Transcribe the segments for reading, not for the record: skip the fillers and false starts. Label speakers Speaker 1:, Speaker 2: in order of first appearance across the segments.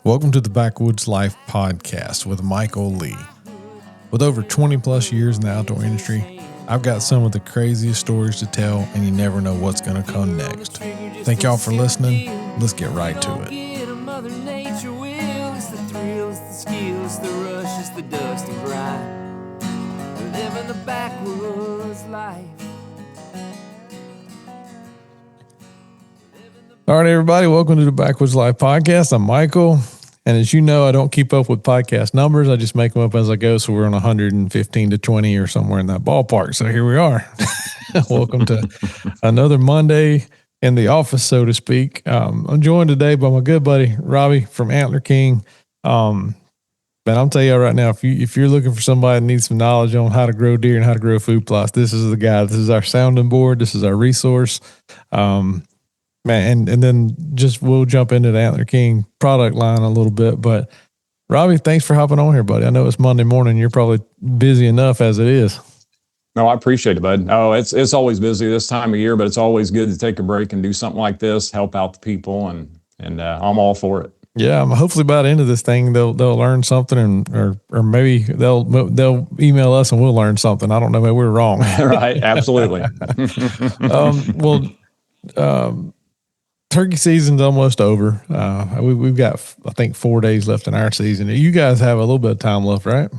Speaker 1: Welcome to the Backwoods Life podcast with Michael Lee. With over 20 plus years in the outdoor industry, I've got some of the craziest stories to tell, and you never know what's going to come next. Thank y'all for listening. Let's get right to it.
Speaker 2: Mother Nature will. It's the thrill, it's the skill, it's the rush, it's the dust and grind. Living the backwoods life.
Speaker 1: All right, everybody, welcome to the Backwoods Life podcast. I'm Michael, and as you know, I don't keep up with podcast numbers. I just make them up as I go, so we're on 115 to 20 or somewhere in that ballpark. So here we are. Welcome to another Monday in the office, so to speak. I'm joined today by my good buddy, Robie from Antler King. Man, I'm telling you right now, if you're looking for somebody that needs some knowledge on how to grow deer and how to grow food plots, this is the guy. This is our sounding board. This is our resource. Man, and then just we'll jump into the Antler King product line a little bit. But Robie, thanks for hopping on here, buddy. I know it's Monday morning. You're probably busy enough as it is.
Speaker 3: No, I appreciate it, bud. Oh, it's always busy this time of year, but it's always good to take a break and do something like this, help out the people, and I'm all for it.
Speaker 1: Yeah, hopefully by the end of this thing, they'll learn something, or maybe they'll email us and we'll learn something. I don't know, maybe we're wrong.
Speaker 3: Right, absolutely.
Speaker 1: Turkey season's almost over. We've got, I think, 4 days left in our season. You guys have a little bit of time left, right?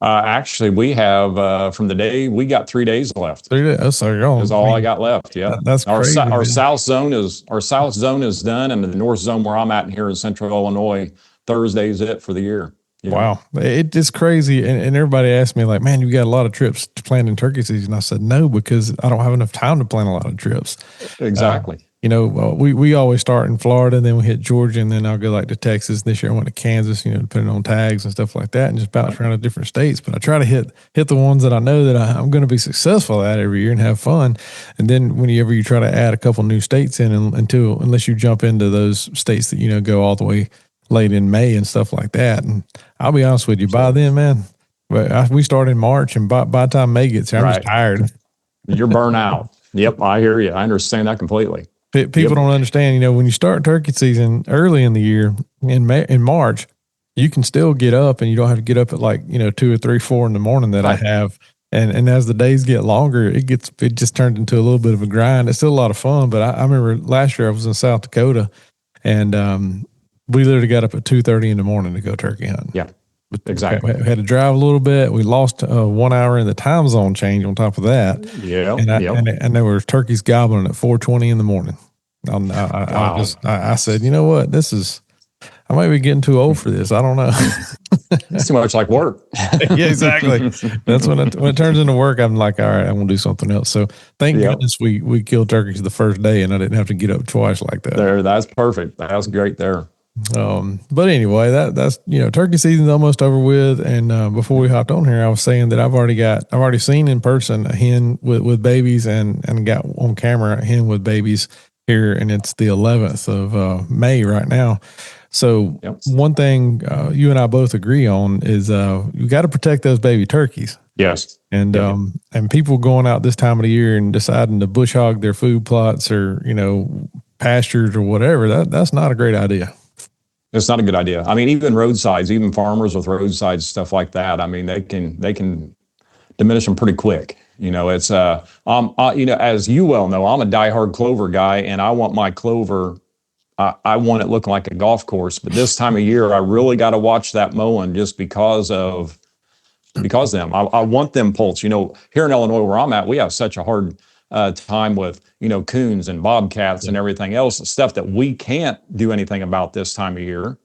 Speaker 3: Actually, we have from the day we got 3 days left.
Speaker 1: 3 days. Oh, so you're on.
Speaker 3: That's all I got left. Yeah,
Speaker 1: that's crazy.
Speaker 3: Our south zone is done, and the north zone where I'm at here in Central Illinois, Thursday's it for the year. Yeah.
Speaker 1: Wow, it's crazy. And everybody asked me, like, man, you got a lot of trips to plan in turkey season. I said no, because I don't have enough time to plan a lot of trips.
Speaker 3: Exactly.
Speaker 1: We always start in Florida, and then we hit Georgia, and then I'll go like to Texas. This year I went to Kansas, depending on tags and stuff like that, and just bounce around to different states. But I try to hit the ones that I know that I'm going to be successful at every year and have fun. And then whenever you try to add a couple new states in, unless you jump into those states that, go all the way late in May and stuff like that. And I'll be honest with you, by then, man, we start in March, and by the time May gets here, I'm just tired.
Speaker 3: You're burnt out. Yep, I hear you. I understand that completely.
Speaker 1: People don't understand, when you start turkey season early in the year, in March, you can still get up, and you don't have to get up at 2 or 3, 4 in the morning that I have. And as the days get longer, it just turned into a little bit of a grind. It's still a lot of fun, but I remember last year I was in South Dakota, and we literally got up at 2:30 in the morning to go turkey hunting.
Speaker 3: Yeah. Exactly.
Speaker 1: We had to drive a little bit. We lost 1 hour in the time zone change on top of that.
Speaker 3: Yeah.
Speaker 1: And there were turkeys gobbling at 4:20 in the morning.
Speaker 3: Wow.
Speaker 1: I said, you know what? I might be getting too old for this. I don't know.
Speaker 3: It's too much like work.
Speaker 1: Yeah, exactly. That's when it turns into work. I'm like, all right, I'm going to do something else. So thank goodness we killed turkeys the first day, and I didn't have to get up twice like that.
Speaker 3: That's perfect. That's great there.
Speaker 1: But anyway, that's turkey season's almost over with. And before we hopped on here, I was saying that I've already seen in person a hen with babies, and got on camera a hen with babies here, and it's the 11th of May right now. So One thing you and I both agree on is you got to protect those baby turkeys.
Speaker 3: Yes.
Speaker 1: And and people going out this time of the year and deciding to bush hog their food plots or pastures or whatever, that's not a great idea.
Speaker 3: It's not a good idea. I mean, even roadsides, even farmers with roadsides, stuff like that. I mean, they can diminish them pretty quick. It's as you well know, I'm a diehard clover guy, and I want my clover. I want it looking like a golf course. But this time of year, I really got to watch that mowing just because of them. I want them poults. Here in Illinois, where I'm at, we have such a hard time with coons and bobcats and everything else, stuff that we can't do anything about this time of year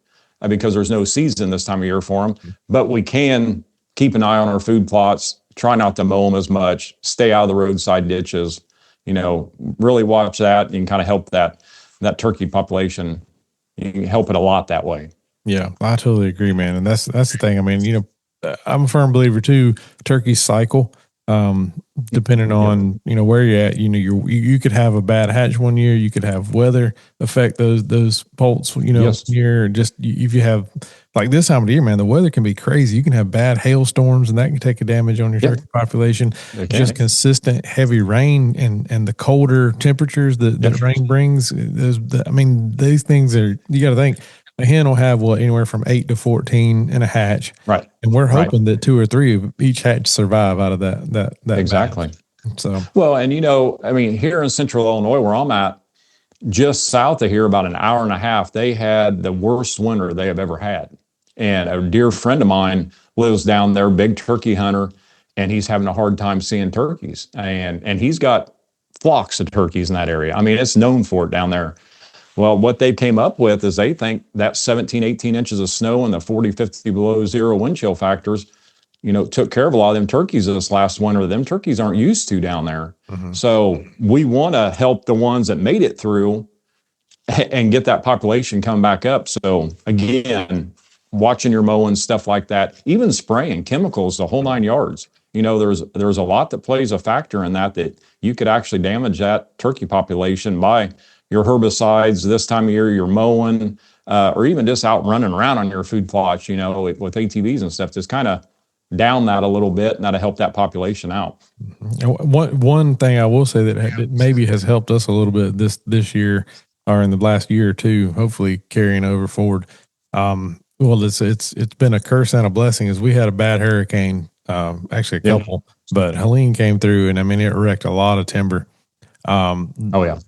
Speaker 3: because there's no season this time of year for them. But we can keep an eye on our food plots, try not to mow them as much, stay out of the roadside ditches, really watch that and kind of help that turkey population. You can help it a lot that way.
Speaker 1: Yeah, I totally agree, man. And that's the thing. I mean, I'm a firm believer too, turkeys cycle. Depending on, where you're at, you could have a bad hatch one year, you could have weather affect those poults, year. Just if you have like this time of the year, man, the weather can be crazy. You can have bad hailstorms, and that can take a damage on your turkey population. Just consistent heavy rain and the colder temperatures that rain brings. These things you got to think a hen will have anywhere from 8 to 14 in a hatch.
Speaker 3: Right.
Speaker 1: And we're
Speaker 3: Right.
Speaker 1: hoping that 2 or 3 of each hatch survive out of that
Speaker 3: Exactly.
Speaker 1: batch. So,
Speaker 3: well, and I mean, here in central Illinois, where I'm at, just south of here, about an hour and a half, they had the worst winter they have ever had. And a dear friend of mine lives down there, big turkey hunter, and he's having a hard time seeing turkeys. And he's got flocks of turkeys in that area. I mean, it's known for it down there. Well, what they came up with is they think that 17, 18 inches of snow and the 40, 50 below zero wind chill factors, took care of a lot of them turkeys this last winter. Them turkeys aren't used to down there. Mm-hmm. So we want to help the ones that made it through and get that population come back up. So again, watching your mowing, stuff like that, even spraying chemicals, the whole 9 yards. There's a lot that plays a factor in that you could actually damage that turkey population by your herbicides this time of year, you're mowing, or even just out running around on your food plots, with ATVs and stuff, just kind of down that a little bit, and that'll help that population out.
Speaker 1: One thing I will say that maybe has helped us a little bit this year, or in the last year or two, hopefully carrying over forward. Well, it's been a curse and a blessing, is we had a bad hurricane, actually a couple, but Helene came through, and I mean, it wrecked a lot of timber. Oh
Speaker 3: yeah.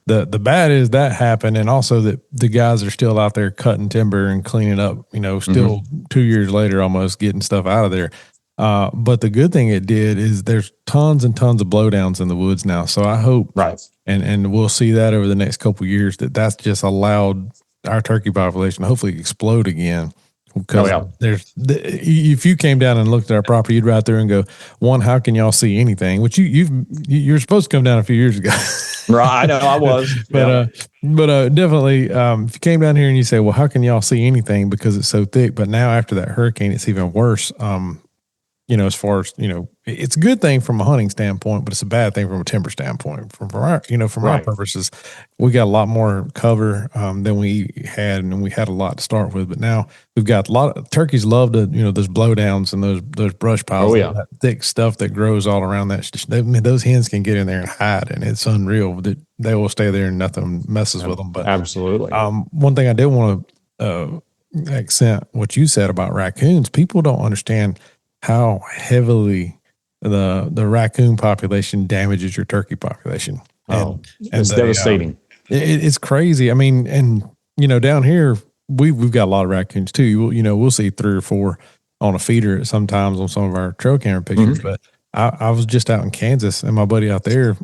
Speaker 1: The bad is that happened, and also that the guys are still out there cutting timber and cleaning up, still 2 years later, almost getting stuff out of there. But the good thing it did is there's tons and tons of blowdowns in the woods now. So I hope, and we'll see that over the next couple of years, that's just allowed our turkey population to hopefully explode again. Because if you came down and looked at our property, you'd ride through and go, one, how can y'all see anything? Which you're supposed to come down a few years ago.
Speaker 3: Right, I know I was.
Speaker 1: but definitely, if you came down here and you say, well, how can y'all see anything because it's so thick? But now after that hurricane, it's even worse. As far as, it's a good thing from a hunting standpoint, but it's a bad thing from a timber standpoint. From our purposes, we got a lot more cover than we had, and we had a lot to start with. But now we've got a lot of turkeys love to, those blowdowns and those brush piles, that thick stuff that grows all around that. Those hens can get in there and hide, and it's unreal. They will stay there and nothing messes with them. But
Speaker 3: absolutely,
Speaker 1: one thing I did want to accent what you said about raccoons. People don't understand how heavily the raccoon population damages your turkey population.
Speaker 3: It's devastating.
Speaker 1: It's crazy. I mean, and down here we've got a lot of raccoons too. We'll see 3 or 4 on a feeder sometimes on some of our trail camera pictures. But I was just out in Kansas, and my buddy out there,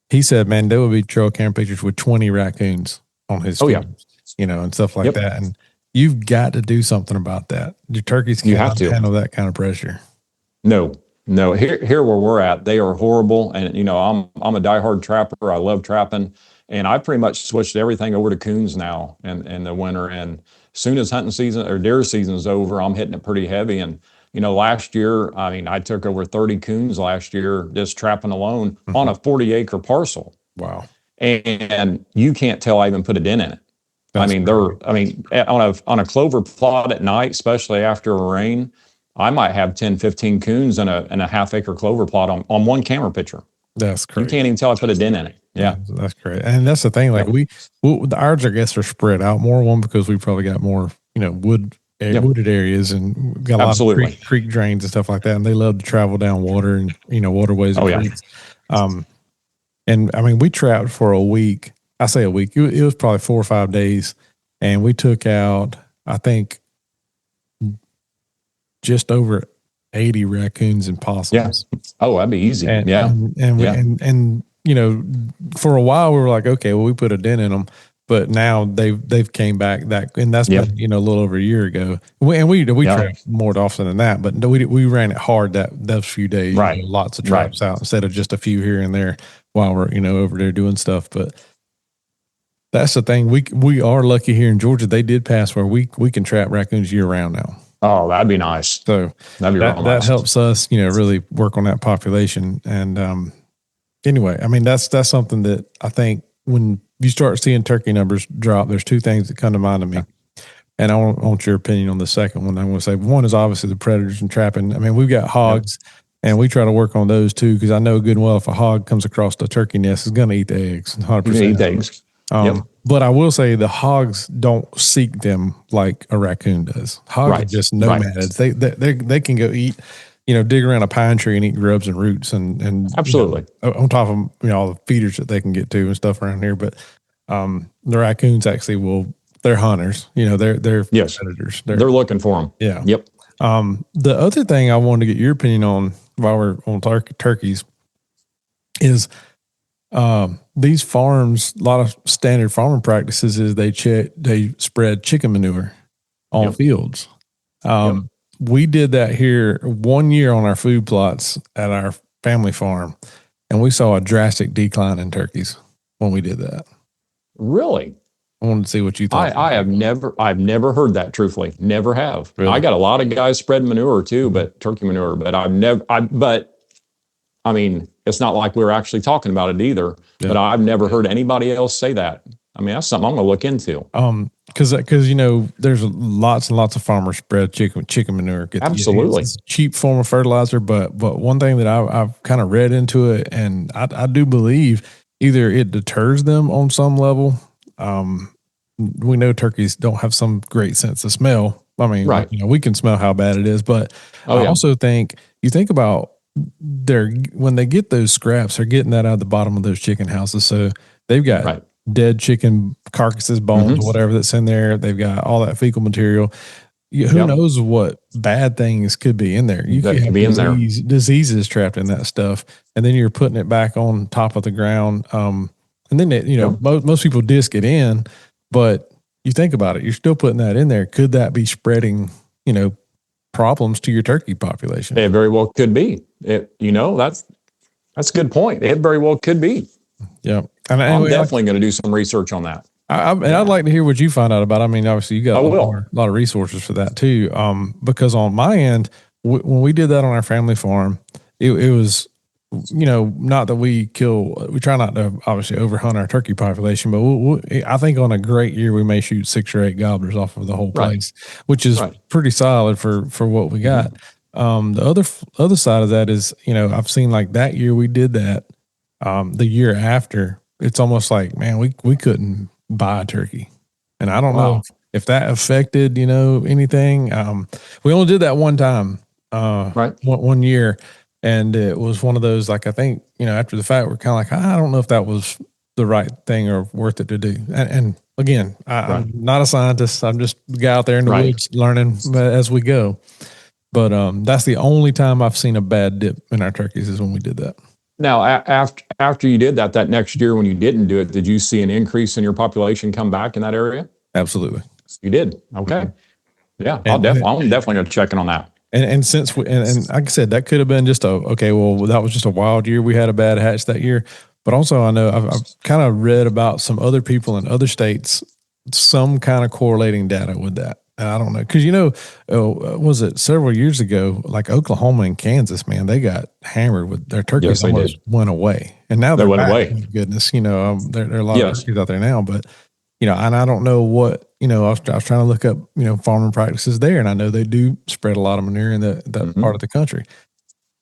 Speaker 1: he said, man, there would be trail camera pictures with 20 raccoons on his feeders, and stuff like that. And you've got to do something about that. Your turkeys can't handle that kind of pressure.
Speaker 3: No. Here where we're at, they are horrible. And I'm a diehard trapper. I love trapping, and I pretty much switched everything over to coons now in the winter. And as soon as hunting season or deer season is over, I'm hitting it pretty heavy. And last year, I took over 30 coons last year just trapping alone on a 40-acre parcel.
Speaker 1: Wow!
Speaker 3: And you can't tell I even put a dent in it. On a clover plot at night, especially after a rain, I might have 10, 15 coons in a half-acre clover plot on one camera picture.
Speaker 1: That's crazy.
Speaker 3: You can't even tell I put a dent in it. Yeah.
Speaker 1: That's great. And that's the thing. Like ours, I guess, are spread out more. One, because we probably got more, wooded areas, and got a lot of creek drains and stuff like that. And they love to travel down water and, waterways and creeks. And I mean, we trapped for a week. I say a week. It was probably 4 or 5 days, and we took out, I think, just over 80 raccoons and possums.
Speaker 3: Yeah. Oh, that'd be easy.
Speaker 1: And for a while we were like, okay, well, we put a dent in them, but now they've came back and that's been a little over a year ago. We trapped more often than that, but we ran it hard those few days.
Speaker 3: Right.
Speaker 1: Lots of traps out instead of just a few here and there while we're over there doing stuff, but. That's the thing. We are lucky here in Georgia. They did pass where we can trap raccoons year round now.
Speaker 3: Oh, that'd be nice.
Speaker 1: So that helps us, really work on that population. And anyway, I mean that's something that I think when you start seeing turkey numbers drop, there's 2 things that come to mind to me. And I want your opinion on the second one. I'm going to say one is obviously the predators and trapping. I mean, we've got hogs. And we try to work on those too, because I know good and well if a hog comes across the turkey nest, it's going to eat the eggs. 100%.
Speaker 3: Eat the eggs.
Speaker 1: But I will say the hogs don't seek them like a raccoon does. Hogs are
Speaker 3: Right.
Speaker 1: just
Speaker 3: Right.
Speaker 1: nomads. They can go eat, dig around a pine tree and eat grubs and roots and
Speaker 3: Absolutely.
Speaker 1: on top of all the feeders that they can get to and stuff around here. But the raccoons actually they're hunters. They're
Speaker 3: Yes.
Speaker 1: predators.
Speaker 3: They're looking for them.
Speaker 1: Yeah.
Speaker 3: Yep.
Speaker 1: The other thing I wanted to get your opinion on while we're on turkeys is these farms, a lot of standard farming practices is they spread chicken manure on fields. We did that here 1 year on our food plots at our family farm, and we saw a drastic decline in turkeys when we did that.
Speaker 3: Really?
Speaker 1: I wanted to see what you thought.
Speaker 3: I've never heard that, truthfully. Never have.
Speaker 1: Really?
Speaker 3: I got a lot of guys spread manure too, but turkey manure, but I mean, it's not like we're actually talking about it either, but I've never heard anybody else say that. I mean, that's something I'm going to look into.
Speaker 1: Because there's lots and lots of farmers spread chicken manure.
Speaker 3: Absolutely,
Speaker 1: it's a cheap form of fertilizer. But one thing that I've kind of read into it, and I do believe either it deters them on some level. We know turkeys don't have some great sense of smell. I mean,
Speaker 3: right.
Speaker 1: We can smell how bad it is, but I also think you think about when they get those scraps, they're getting that out of the bottom of those chicken houses. So they've got dead chicken carcasses, bones, whatever that's in there. They've got all that fecal material. Who knows what bad things could be in there? You could have diseases trapped in that stuff, and then you're putting it back on top of the ground. And then most people disc it in, but you think about it, you're still putting that in there. Could that be spreading, problems to your turkey population?
Speaker 3: It very well could be. That's a good point. It very well could be.
Speaker 1: Yeah.
Speaker 3: And I'm definitely going to do some research on that.
Speaker 1: I'd like to hear what you find out about it. I mean, obviously you got a lot of resources for that too. Because on my end, when we did that on our family farm, it was, not that we try not to obviously overhunt our turkey population, but I think on a great year, we may shoot 6 or 8 gobblers off of the whole place, which is pretty solid for what we got. The other side of that is, I've seen like that year we did that. The year after, it's almost like, man, we couldn't buy a turkey. And I don't know if that affected, anything. We only did that one time, one year. And it was one of those, like, I think, after the fact, we're kind of like, I don't know if that was the right thing or worth it to do. And again, I'm not a scientist. I'm just a guy out there in the woods learning as we go. But that's the only time I've seen a bad dip in our turkeys is when we did that.
Speaker 3: Now, after you did that next year when you didn't do it, did you see an increase in your population come back in that area?
Speaker 1: Absolutely.
Speaker 3: You did? Okay. Yeah, I'm definitely going to check in on that.
Speaker 1: And since and like I said, that could have been just that was just a wild year. We had a bad hatch that year. But also I know I've kind of read about some other people in other states, some kind of correlating data with that. And I don't know, because was it several years ago, like Oklahoma and Kansas, man, they got hammered with their turkeys. Almost went away, and now they went away. Thank goodness, there are a lot of turkeys out there now, but and I don't know what I was trying to look up farming practices there, and I know they do spread a lot of manure in that part of the country.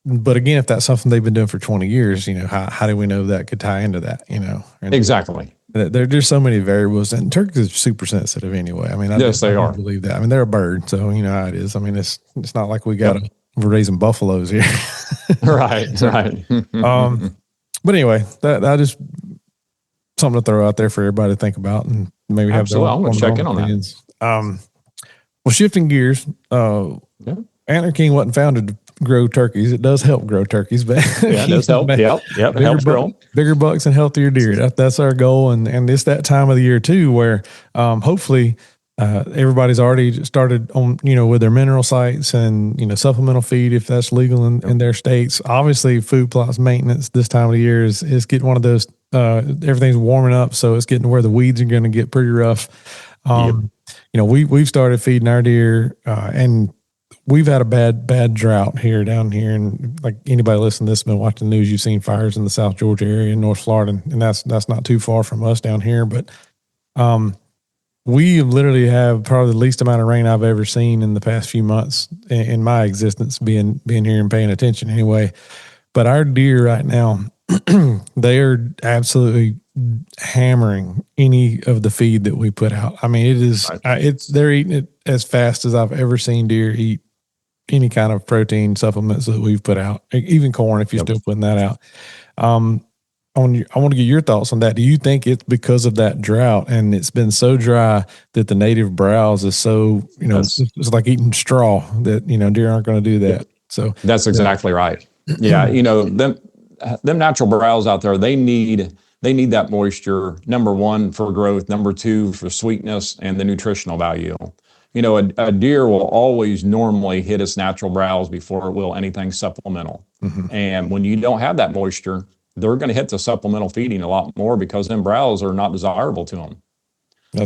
Speaker 1: But again, if that's something they've been doing for 20 years, how do we know that could tie into that? And
Speaker 3: exactly.
Speaker 1: There's so many variables, and turkeys are super sensitive anyway. I mean, I don't believe that. I mean, they're a bird, so you know how it is. I mean, it's not like we're raising buffaloes here.
Speaker 3: Right.
Speaker 1: But anyway, that is something to throw out there for everybody to think about, and maybe have their own.
Speaker 3: I'm going to check in on that.
Speaker 1: Well, shifting gears, Antler King wasn't founded to grow turkeys. It does help grow turkeys, but
Speaker 3: it does help. Yep. Helps grow
Speaker 1: bigger bucks and healthier deer. That's our goal, and it's that time of the year too, where hopefully everybody's already started on with their mineral sites and supplemental feed if that's legal in their states. Obviously, food plots maintenance this time of the year is getting one of those. Everything's warming up, so it's getting to where the weeds are going to get pretty rough. We've started feeding our deer, and we've had a bad drought down here. And like anybody listening to this, been watching the news, you've seen fires in the South Georgia area, North Florida, and that's not too far from us down here. But we literally have probably the least amount of rain I've ever seen in the past few months in my existence, being here and paying attention anyway. But our deer right now, they are absolutely hammering any of the feed that we put out. I mean, it is,
Speaker 3: Right.
Speaker 1: they're eating it as fast as I've ever seen deer eat any kind of protein supplements that we've put out, even corn, if you're
Speaker 3: Yep.
Speaker 1: still putting that out. I want to get your thoughts on that. Do you think it's because of that drought and it's been so dry that the native browse is so,
Speaker 3: That's
Speaker 1: it's like eating straw that, deer aren't going to do that. So
Speaker 3: that's exactly right. Yeah, them natural browse out there, they need that moisture, number one, for growth, number two, for sweetness and the nutritional value. A deer will always normally hit its natural browse before it will anything supplemental. And when you don't have that moisture, they're going to hit the supplemental feeding a lot more because them browse are not desirable to them.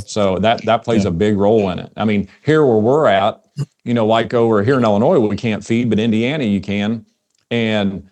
Speaker 3: So that plays a big role in it. I mean, here where we're at, like over here in Illinois, we can't feed, but Indiana you can. And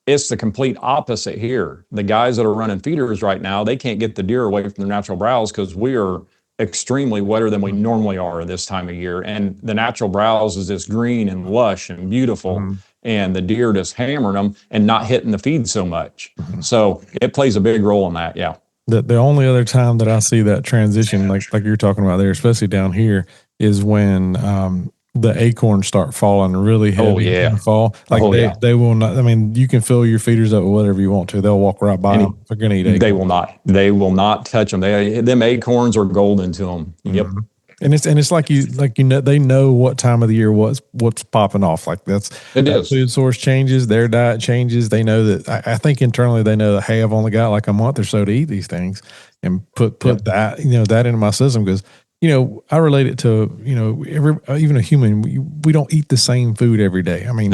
Speaker 3: it's the complete opposite here. The guys that are running feeders right now, they can't get the deer away from their natural browse because we are extremely wetter than we normally are this time of year. And the natural browse is just green and lush and beautiful. And the deer just hammering them and not hitting the feed so much. So it plays a big role in that. Yeah.
Speaker 1: The only other time that I see that transition, like you're talking about there, especially down here, is when the acorns start falling really heavy in the fall. Like they will not. I mean, you can fill your feeders up with whatever you want to. They'll walk right by them. They're going to eat acorns.
Speaker 3: They will not touch them. Them acorns are golden to them. Yep.
Speaker 1: And it's like they know what time of the year what's popping off. Like that food source changes, their diet changes. They know that. I think internally they know that, hey, I've only got like a month or so to eat these things, and put that that into my system because I relate it to even a human. We don't eat the same food every day. I mean,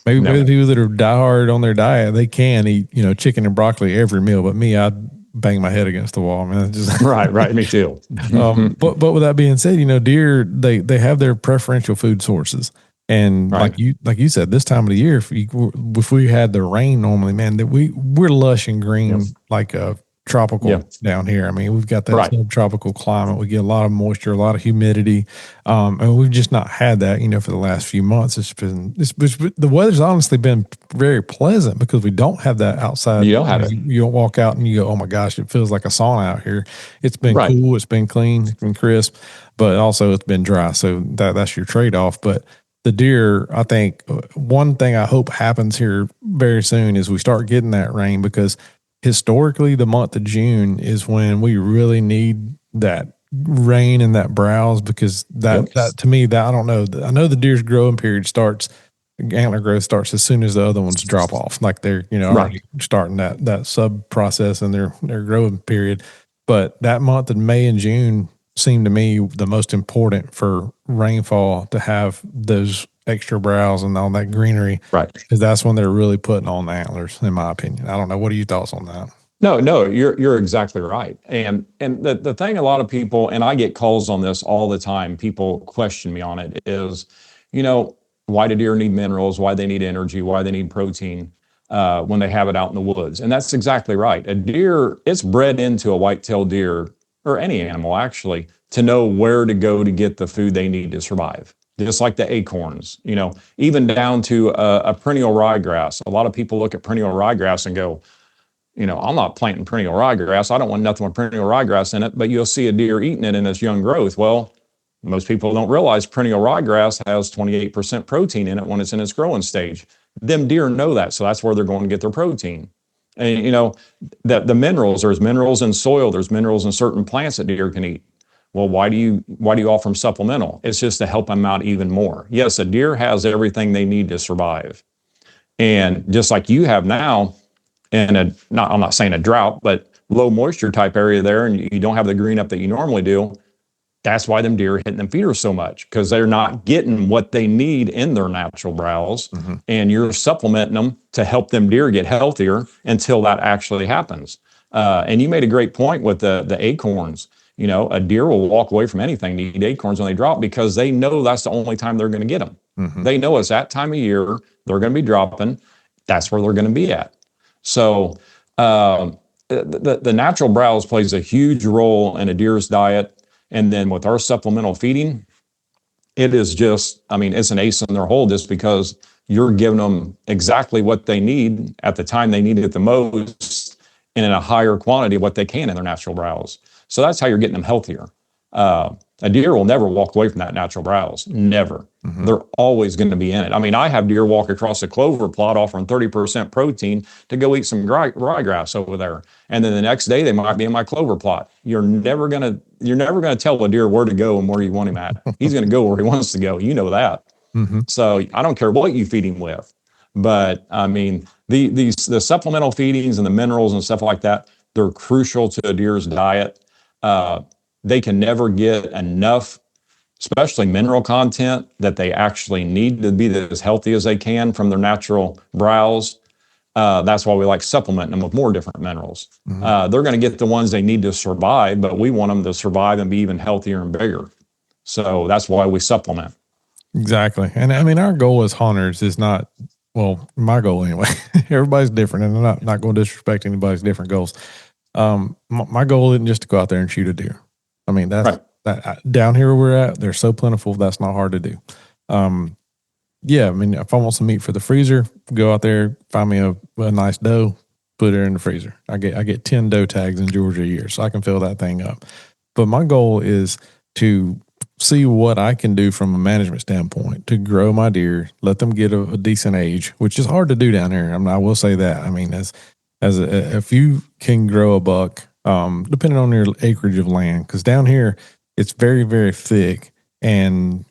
Speaker 1: maybe the people that are diehard on their diet, they can eat chicken and broccoli every meal, but me, I bang my head against the wall, man. Just
Speaker 3: right. Me too.
Speaker 1: But with that being said, deer they have their preferential food sources, and like you said, this time of the year, if we had the rain normally, man, that we're lush and green like a tropical down here. I mean, we've got that subtropical climate. We get a lot of moisture, a lot of humidity, and we've just not had that. For the last few months, the weather's honestly been very pleasant because we don't have that outside.
Speaker 3: You don't have it.
Speaker 1: You don't walk out and you go, oh my gosh, it feels like a sauna out here. It's been cool, it's been clean, it's been crisp, but also it's been dry. So that's your trade off. But the deer, I think one thing I hope happens here very soon is we start getting that rain because historically, the month of June is when we really need that rain and that browse because that to me, that I don't know. I know the deer's growing period antler growth starts as soon as the other ones drop off. Like they're, already starting that sub process in their growing period. But that month of May and June seem to me the most important for rainfall to have those extra browse and all that greenery, right? Because that's when they're really putting on the antlers, in my opinion. I don't know. What are your thoughts on that?
Speaker 3: No, you're exactly right. And the thing, a lot of people, and I get calls on this all the time. People question me on it. Is, why do deer need minerals? Why they need energy? Why they need protein when they have it out in the woods? And that's exactly right. A deer, it's bred into a whitetail deer or any animal actually to know where to go to get the food they need to survive. Just like the acorns, even down to a perennial ryegrass. A lot of people look at perennial ryegrass and go, I'm not planting perennial ryegrass. I don't want nothing with perennial ryegrass in it, but you'll see a deer eating it in its young growth. Well, most people don't realize perennial ryegrass has 28% protein in it when it's in its growing stage. Them deer know that, so that's where they're going to get their protein. And, the minerals, there's minerals in soil, there's minerals in certain plants that deer can eat. Well, why do you offer them supplemental? It's just to help them out even more. Yes, a deer has everything they need to survive. And just like you have now in I'm not saying a drought, but low moisture type area there, and you don't have the green up that you normally do, that's why them deer are hitting them feeders so much, because they're not getting what they need in their natural browse, and you're supplementing them to help them deer get healthier until that actually happens. And you made a great point with the acorns. A deer will walk away from anything to eat acorns when they drop because they know that's the only time they're going to get them. They know it's that time of year they're going to be dropping. That's where they're going to be at. So the natural browse plays a huge role in a deer's diet. And then with our supplemental feeding, it is just, it's an ace in their hole just because you're giving them exactly what they need at the time they need it the most. and in a higher quantity of what they can in their natural browse. So that's how you're getting them healthier. A deer will never walk away from that natural browse. Never.
Speaker 1: Mm-hmm.
Speaker 3: They're always going to be in it. I mean, I have deer walk across a clover plot offering 30% protein to go eat some ryegrass over there. And then the next day they might be in my clover plot. You're never going to tell a deer where to go and where you want him at. He's going to go where he wants to go. You know that.
Speaker 1: Mm-hmm.
Speaker 3: So I don't care what you feed him with. But I mean, the supplemental feedings and the minerals and stuff like that, they're crucial to a deer's diet. They can never get enough, especially mineral content, that they actually need to be as healthy as they can from their natural browse. That's why we like supplementing them with more different minerals. Mm-hmm. They're going to get the ones they need to survive, but we want them to survive and be even healthier and bigger. So that's why we supplement.
Speaker 1: Exactly. And I mean, our goal as hunters is not, well, my goal anyway. Everybody's different, and I'm not going to disrespect anybody's different goals. My goal isn't just to go out there and shoot a deer. I mean, that's right. That down here where we're at, they're so plentiful. That's not hard to do. Yeah. I mean, if I want some meat for the freezer, go out there, find me a nice doe, put her in the freezer. I get 10 doe tags in Georgia a year, so I can fill that thing up. But my goal is to see what I can do from a management standpoint to grow my deer, let them get a decent age, which is hard to do down here. I mean, I will say that. I mean, if you can grow a buck, depending on your acreage of land, because down here it's very, very thick, and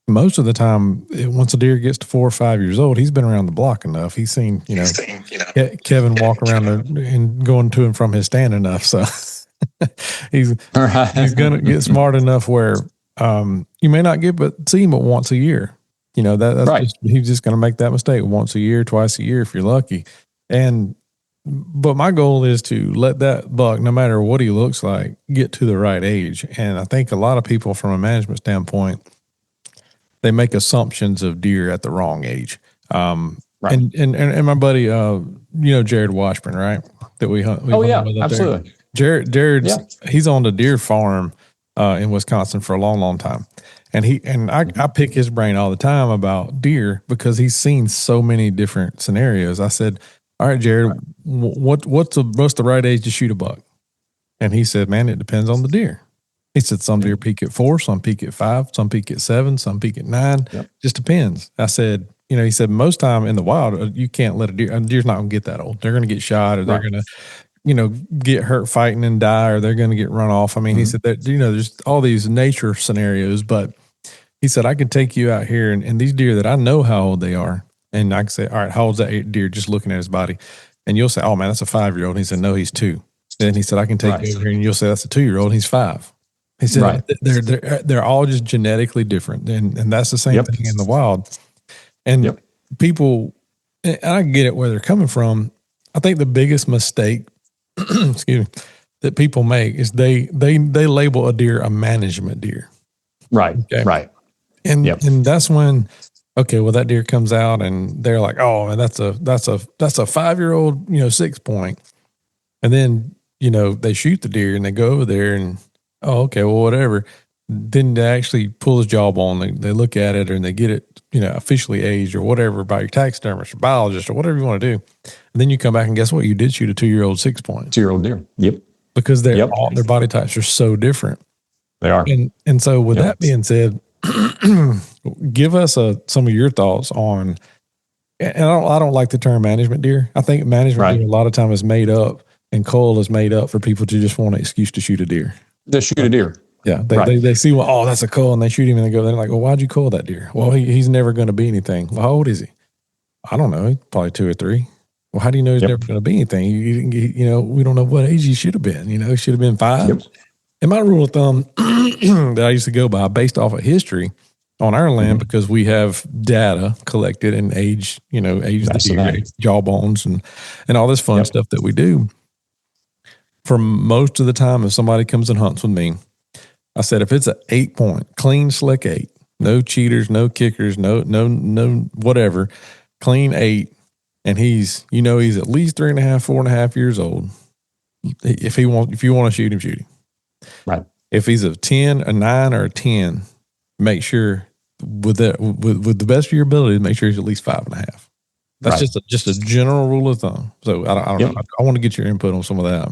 Speaker 1: most of the time, once a deer gets to 4 or 5 years old, he's been around the block enough. He's seen, Kevin walk around and going to and from his stand enough. So he's going to get smart enough where you may not see him but once a year. That's right. He's just going to make that mistake once a year, twice a year if you're lucky. But my goal is to let that buck, no matter what he looks like, get to the right age. And I think a lot of people, from a management standpoint, they make assumptions of deer at the wrong age. Right. And my buddy, Jared Washburn, right? That we hunt.
Speaker 3: Oh yeah, absolutely.
Speaker 1: Jared's he's on the deer farm in Wisconsin for a long, long time. And I pick his brain all the time about deer because he's seen so many different scenarios. I said, all right, Jared, what's the right age to shoot a buck? And he said, man, it depends on the deer. He said some deer peak at 4, some peak at 5, some peak at 7, some peak at 9. Yep. Just depends. I said, he said most time in the wild, you can't let a deer's not going to get that old. They're going to get shot, or they're going to, get hurt fighting and die, or they're going to get run off. I mean, he said that, there's all these nature scenarios, but he said, I can take you out here and these deer that I know how old they are. And I can say, all right, how old's that deer, just looking at his body? And you'll say, oh man, that's a 5-year-old. And he said, no, he's 2. Then he said, I can take you over here, and you'll say that's a 2-year-old. And he's 5. He said, they're all just genetically different. And that's the same thing in the wild. And people, and I get it where they're coming from. I think the biggest mistake, excuse me, that people make is they label a deer a management deer. Right. Okay? Right. And that's when, okay, well, that deer comes out and they're like, oh, man, that's a 5-year-old, 6-point. And then, they shoot the deer and they go over there and, oh, okay, well, whatever. Then they actually pull his jawbone. They look at it and they get it, officially aged or whatever by your taxidermist or biologist or whatever you want to do. And then you come back and guess what? You did shoot a 2-year-old 6-point.
Speaker 3: 2-year-old deer. Yep.
Speaker 1: Because their body types are so different.
Speaker 3: They are.
Speaker 1: And so with that being said, give us some of your thoughts on, and I don't like the term management deer. I think management deer a lot of time is made up, and cull is made up for people to just want an excuse to shoot a deer.
Speaker 3: To shoot a deer.
Speaker 1: Yeah. They see, well, that's a cull, and they shoot him and they're like, well, why'd you cull that deer? Well, he's never going to be anything. Well, how old is he? I don't know. He's probably 2 or 3. Well, how do you know he's never going to be anything? We don't know what age he should have been. He should have been 5. Yep. And my rule of thumb that I used to go by, based off of history on our land, because we have data collected and age the deer, jawbones and all this fun stuff that we do. For most of the time, if somebody comes and hunts with me, I said, if it's an 8-point, clean, slick 8, no cheaters, no kickers, no whatever, clean 8, and he's at least 3.5, 4.5 years old. If you want to shoot him, shoot him. Right. If he's a 10, a 9, or a 10, make sure with the best of your ability, make sure he's at least 5.5. That's
Speaker 3: Right.
Speaker 1: just a general rule of thumb. So I don't
Speaker 3: Yep.
Speaker 1: know. I want to get your input on some of that.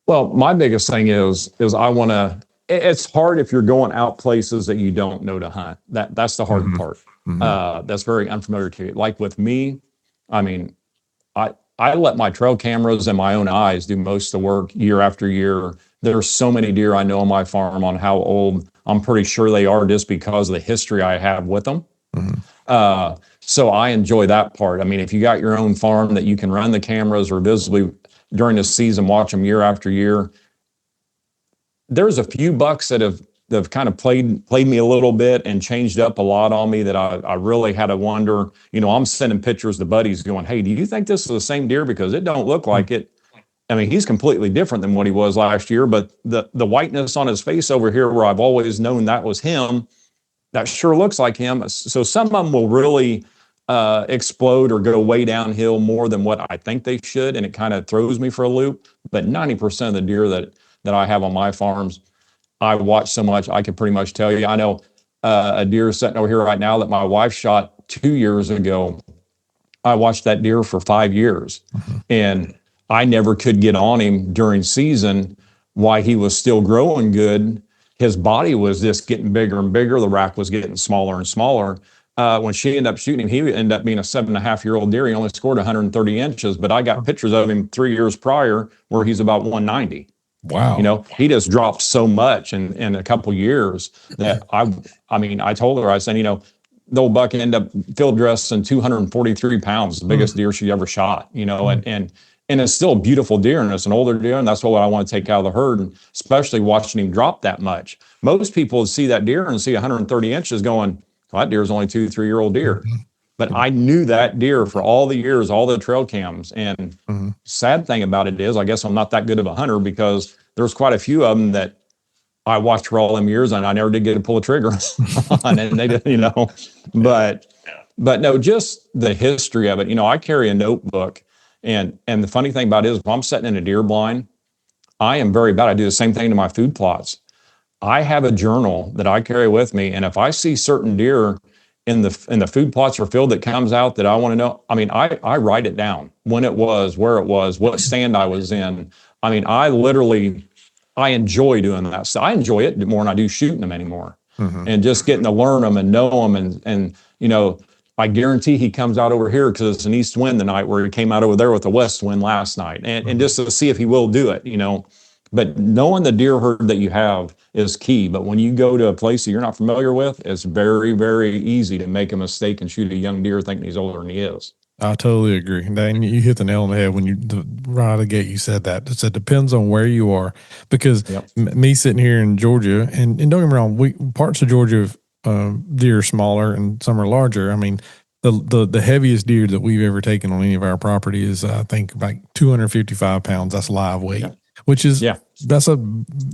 Speaker 3: Well, my biggest thing is I want to. It's hard if you're going out places that you don't know to hunt. That's the hard
Speaker 1: Mm-hmm.
Speaker 3: part.
Speaker 1: Mm-hmm.
Speaker 3: That's very unfamiliar to you. Like with me, I mean, I let my trail cameras and my own eyes do most of the work year after year. There's so many deer I know on my farm on how old I'm pretty sure they are just because of the history I have with them.
Speaker 1: Mm-hmm.
Speaker 3: So I enjoy that part. I mean, if you got your own farm that you can run the cameras or visibly during the season, watch them year after year. There's a few bucks that have kind of played me a little bit and changed up a lot on me that I really had to wonder. You know, I'm sending pictures to buddies going, "Hey, do you think this is the same deer? Because it don't look like it." I mean, he's completely different than what he was last year, but the whiteness on his face over here, where I've always known that was him, that sure looks like him. So some of them will really explode or go way downhill more than what I think they should, and it kind of throws me for a loop. But 90% of the deer that I have on my farms, I watch so much, I can pretty much tell you. I know a deer sitting over here right now that my wife shot 2 years ago. I watched that deer for 5 years,
Speaker 1: Mm-hmm.
Speaker 3: and I never could get on him during season. Why he was still growing good. His body was just getting bigger and bigger. The rack was getting smaller and smaller. When she ended up shooting him, he ended up being a 7.5-year-old deer. He only scored 130 inches, but I got pictures of him 3 years prior where he's about 190.
Speaker 1: Wow.
Speaker 3: You know, he just dropped so much in a couple of years that I mean, I told her, I said, you know, the old buck ended up field dressing 243 pounds, the biggest deer she ever shot, you know, and it's still a beautiful deer and it's an older deer. And that's what I want to take out of the herd. And especially watching him drop that much. Most people see that deer and see 130 inches going, well, that deer is only 2-3-year-old deer. But I knew that deer for all the years, all the trail cams. And sad thing about it is, I guess I'm not that good of a hunter because there's quite a few of them that I watched for all them years and I never did get to pull a trigger on, and they did, you know, but no, just the history of it. You know, I carry a notebook, and the funny thing about it is, if I'm sitting in a deer blind, I am very bad. I do the same thing to my food plots. I have a journal that I carry with me, and if I see certain deer in the food plots or field that comes out that I want to know, I mean, I write it down, when it was, where it was, what stand I was in. I mean, I enjoy doing that. So I enjoy it more than I do shooting them anymore. And just getting to learn them and know them. And, you know, I guarantee he comes out over here because it's an east wind the night where he came out over there with a west wind last night. And just to see if he will do it, you know. But knowing the deer herd that you have is key. But when you go to a place that you're not familiar with, it's very, very easy to make a mistake and shoot a young deer thinking he's older than he is.
Speaker 1: I totally agree. And you hit the nail on the head when right out of the gate, you said that. It depends on where you are, because me sitting here in Georgia, and don't get me wrong, parts of Georgia, deer are smaller and some are larger. I mean, the heaviest deer that we've ever taken on any of our property is, I think, like 255 pounds. That's live weight, which is, that's a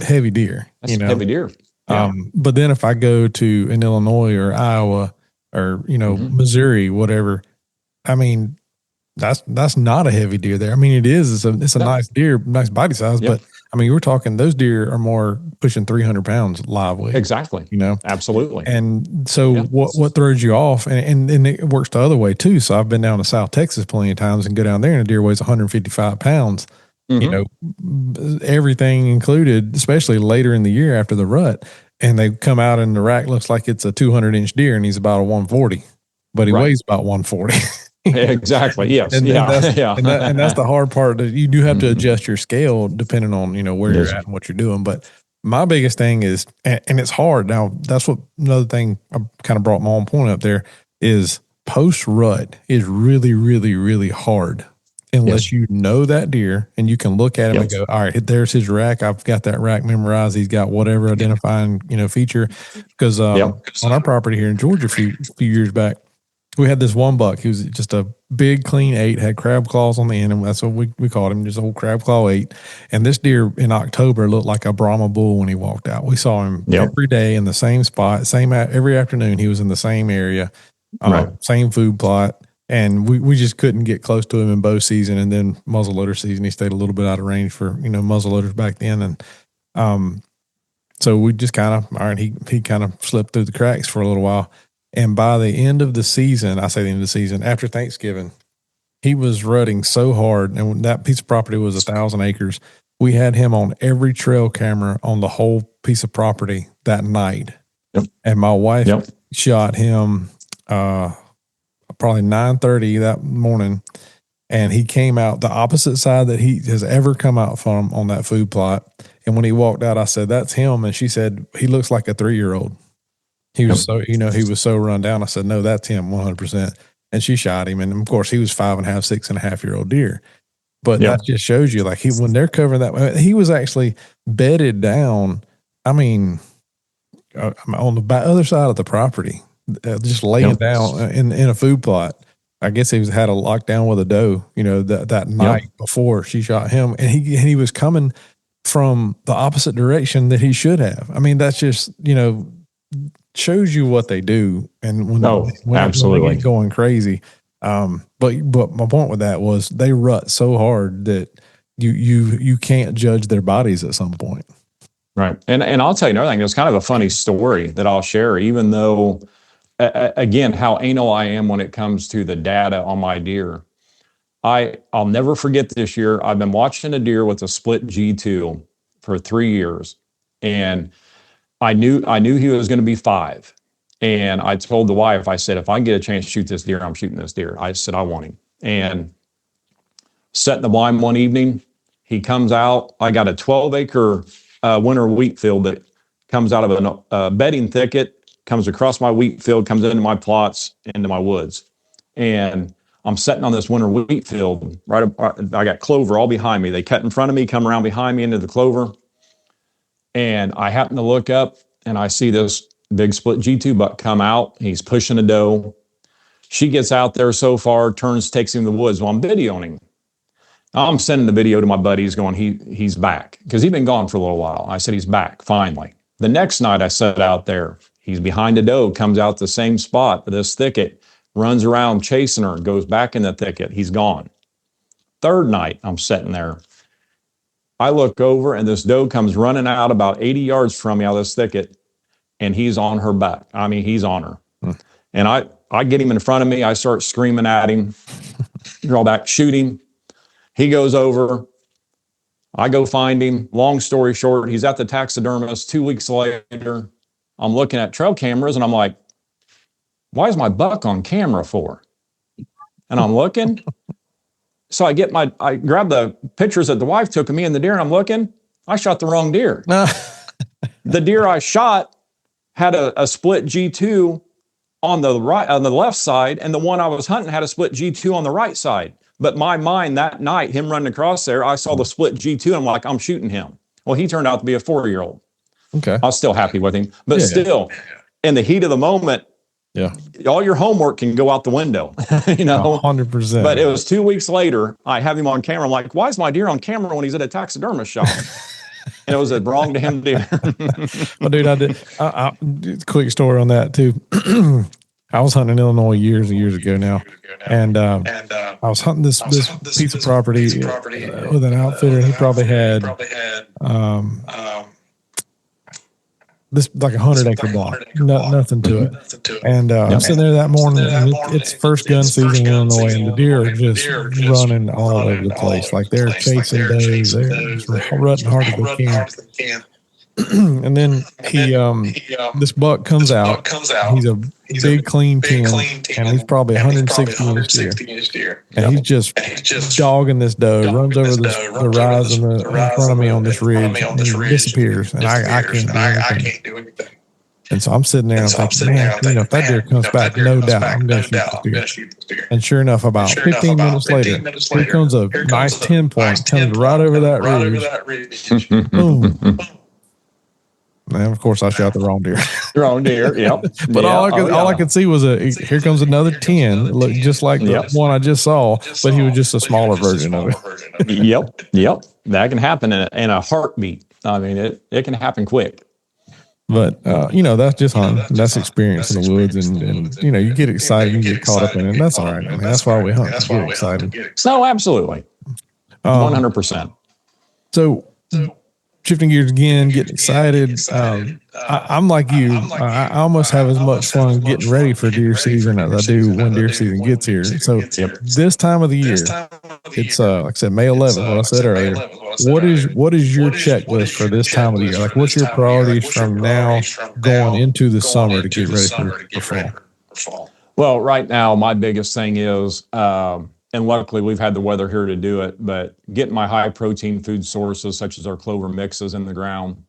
Speaker 1: heavy deer.
Speaker 3: That's a heavy deer.
Speaker 1: But then if I go to in Illinois or Iowa or, you know, Missouri, whatever, I mean, that's not a heavy deer there. I mean, it is. It's a nice deer, nice body size, but I mean, we're talking those deer are more pushing 300 pounds live weight.
Speaker 3: Exactly.
Speaker 1: You know,
Speaker 3: absolutely.
Speaker 1: And so what throws you off, and it works the other way too. So I've been down to South Texas plenty of times and go down there and a deer weighs 155 pounds. You know, everything included, especially later in the year after the rut, and they come out and the rack looks like it's a 200-inch deer and he's about a 140, but he weighs about 140.
Speaker 3: Exactly. Yes.
Speaker 1: And that's the hard part. That you do have to adjust your scale depending on, you know, where you're at and what you're doing. But my biggest thing is, and it's hard. Now, that's what another thing I kind of brought my own point up there is post rut is really, really, really hard unless you know that deer and you can look at him and go, all right, there's his rack. I've got that rack memorized. He's got whatever identifying, you know, feature. Because on our property here in Georgia a few years back, we had this one buck. He was just a big, clean 8, had crab claws on the end, and that's what we called him, just a whole crab claw 8. And this deer in October looked like a Brahma bull when he walked out. We saw him every day in the same spot, every afternoon. He was in the same area, same food plot, and we just couldn't get close to him in bow season. And then muzzleloader season, he stayed a little bit out of range for, you know, muzzleloaders back then. And so we just kind of, all right, he kind of slipped through the cracks for a little while. And by the end of the season, I say the end of the season, after Thanksgiving, he was rutting so hard, and that piece of property was 1,000 acres. We had him on every trail camera on the whole piece of property that night.
Speaker 3: Yep.
Speaker 1: And my wife
Speaker 3: Yep.
Speaker 1: shot him probably 9:30 that morning, and he came out the opposite side that he has ever come out from on that food plot. And when he walked out, I said, "That's him." And she said, "He looks like a 3-year-old." He was so, he was so run down. I said, "No, that's him 100%." And she shot him. And of course he was 5.5, 6.5-year-old deer. But that just shows you, like, when they're covering that, he was actually bedded down. I mean, on the other side of the property, just laying down in a food plot. I guess he had a lockdown with a doe, that night before she shot him, and he was coming from the opposite direction that he should have. I mean, that's just shows you what they do, and when
Speaker 3: absolutely
Speaker 1: they get going crazy. But my point with that was they rut so hard that you can't judge their bodies at some point.
Speaker 3: Right. And I'll tell you another thing. There's kind of a funny story that I'll share, even though, again, how anal I am when it comes to the data on my deer. I'll never forget this year. I've been watching a deer with a split G2 for 3 years. And I knew he was going to be 5. And I told the wife, I said, if I can get a chance to shoot this deer, I'm shooting this deer. I said, I want him. And set in the blind one evening, he comes out. I got a 12-acre winter wheat field that comes out of a bedding thicket, comes across my wheat field, comes into my plots, into my woods. And I'm sitting on this winter wheat field. I got clover all behind me. They cut in front of me, come around behind me into the clover. And I happen to look up, and I see this big split G2 buck come out. He's pushing a doe. She gets out there so far, turns, takes him to the woods. Well, I'm videoing him. I'm sending the video to my buddies going, he's back, because he'd been gone for a little while. I said, he's back, finally. The next night I set out there. He's behind a doe, comes out the same spot, this thicket, runs around chasing her, goes back in the thicket. He's gone. Third night, I'm sitting there. I look over, and this doe comes running out about 80 yards from me out of this thicket, and he's on her back. I mean, he's on her. And I get him in front of me. I start screaming at him, draw back, shoot him. He goes over. I go find him. Long story short, he's at the taxidermist. 2 weeks later, I'm looking at trail cameras, and I'm like, why is my buck on camera for? And I'm looking. So I grab the pictures that the wife took of me and the deer, and I'm looking. I shot the wrong deer. The deer I shot had a split G2 on the right, on the left side, and the one I was hunting had a split G2 on the right side. But my mind that night, him running across there, I saw the split G2, and I'm like, I'm shooting him. Well, he turned out to be a 4-year-old.
Speaker 1: Okay.
Speaker 3: I was still happy with him. But still, in the heat of the moment, all your homework can go out the window,
Speaker 1: 100%.
Speaker 3: But it was 2 weeks later, I have him on camera. I'm like, why is my deer on camera when he's at a taxidermist shop? And it was a wrong to him deer.
Speaker 1: Well, dude, I did. Quick story on that too. I was hunting in Illinois years and years ago now, and I was hunting this piece of property with an outfitter, and he probably had this like 100-acre block, nothing to it. And I'm sitting there that morning, and it's first gun season in Illinois, and the deer are just running all over the place. Like they're chasing does, they're just rutting hard as they can. And then this buck comes out. He's a big, clean 10, and he's probably 160-inch deer. And he's just dogging this doe, runs over the rise in front of me on this ridge, and disappears. And I can't do anything. And so I'm sitting there, and I'm thinking, man, if that deer comes back, no doubt I'm going to shoot this deer. And sure enough, about 15 minutes later, here comes a nice 10-point, comes right over that ridge. Boom. And of course, I shot the wrong deer.
Speaker 3: Wrong deer, yep.
Speaker 1: But all I could see was here comes another 10. It looked just like the one I just saw, but he was just a smaller version of it.
Speaker 3: Yep. That can happen in a heartbeat. I mean, it can happen quick.
Speaker 1: But, that's just hunting. That's experience in the woods. And you get excited, you get caught up in it. And that's all right. I mean, that's why we hunt. Get excited.
Speaker 3: No, absolutely. 100%.
Speaker 1: So shifting gears again, getting excited. I'm like you. I almost have as much fun getting ready for deer season as I do when deer season gets here. So this time of the year, it's like I said, May 11th, what I said earlier. What is your checklist for this time of the year? Like, what's your priorities from now going into the summer to get ready for fall?
Speaker 3: Well, right now, my biggest thing is, and luckily we've had the weather here to do it, but getting my high protein food sources, such as our clover mixes in the ground,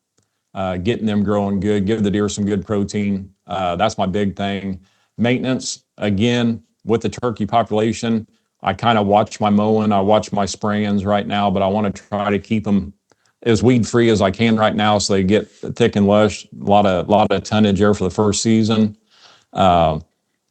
Speaker 3: getting them growing good, give the deer some good protein. That's my big thing. Maintenance, again, with the turkey population, I kind of watch my mowing, I watch my sprayings right now, but I want to try to keep them as weed free as I can right now so they get thick and lush. A lot of tonnage there for the first season.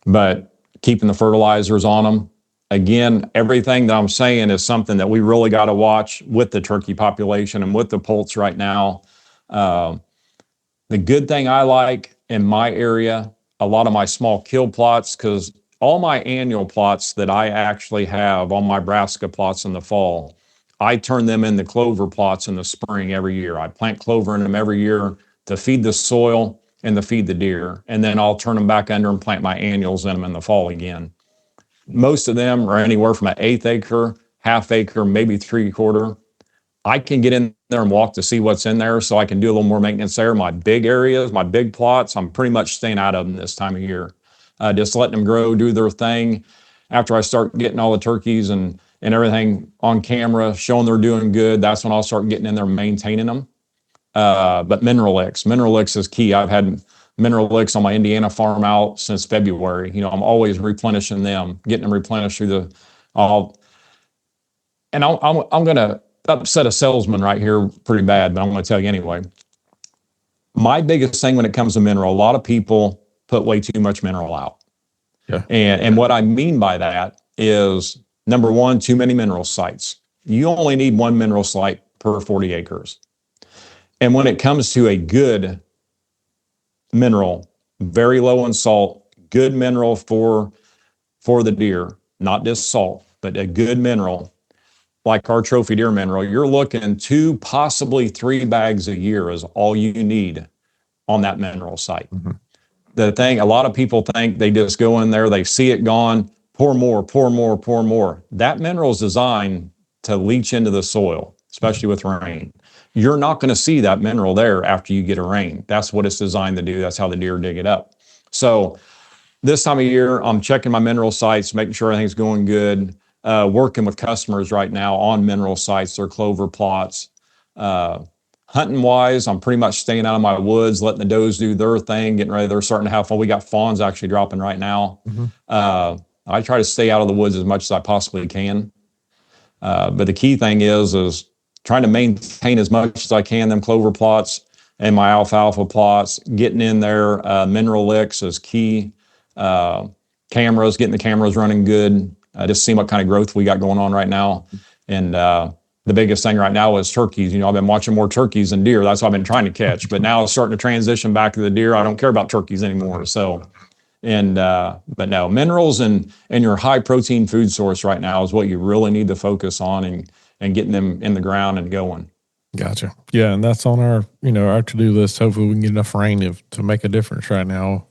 Speaker 3: But keeping the fertilizers on them. Again, everything that I'm saying is something that we really got to watch with the turkey population and with the poults right now. The good thing I like in my area, a lot of my small kill plots, because all my annual plots that I actually have, all my brassica plots in the fall, I turn them into clover plots in the spring every year. I plant clover in them every year to feed the soil and to feed the deer. And then I'll turn them back under and plant my annuals in them in the fall again. Most of them are anywhere from an 1/8 acre, half acre, maybe 3/4. I can get in there and walk to see what's in there, so I can do a little more maintenance there. My big areas, my big plots, I'm pretty much staying out of them this time of year. Just letting them grow, do their thing. After I start getting all the turkeys and everything on camera, showing they're doing good, that's when I'll start getting in there and maintaining them. But mineral licks is key. I've had mineral licks on my Indiana farm out since February. You know, I'm always replenishing them, getting them replenished through the, and I'm going to upset a salesman right here pretty bad, but I'm going to tell you anyway. My biggest thing when it comes to mineral, a lot of people put way too much mineral out.
Speaker 1: Yeah.
Speaker 3: And what I mean by that is, number one, too many mineral sites. You only need one mineral site per 40 acres. And when it comes to a good mineral, very low in salt, good mineral for the deer, not just salt, but a good mineral, like our trophy deer mineral, you're looking 2, possibly 3 bags a year is all you need on that mineral site.
Speaker 1: Mm-hmm.
Speaker 3: The thing, a lot of people think they just go in there, they see it gone, pour more, pour more, pour more. That mineral is designed to leach into the soil, especially with rain. You're not going to see that mineral there after you get a rain. That's what it's designed to do. That's how the deer dig it up. So this time of year, I'm checking my mineral sites, making sure everything's going good, working with customers right now on mineral sites, their clover plots. Hunting wise, I'm pretty much staying out of my woods, letting the does do their thing, getting ready. They're starting to have fun. We got fawns actually dropping right now. Mm-hmm. I try to stay out of the woods as much as I possibly can. But the key thing is trying to maintain as much as I can them clover plots and my alfalfa plots. Getting in there, mineral licks is key. Cameras, getting the cameras running good. Just seeing what kind of growth we got going on right now. And the biggest thing right now is turkeys. You know, I've been watching more turkeys than deer. That's what I've been trying to catch. But now it's starting to transition back to the deer. I don't care about turkeys anymore. So, but no, minerals and your high protein food source right now is what you really need to focus on and getting them in the ground and going.
Speaker 1: Gotcha. Yeah, and that's on our our to-do list. Hopefully we can get enough rain to make a difference right now.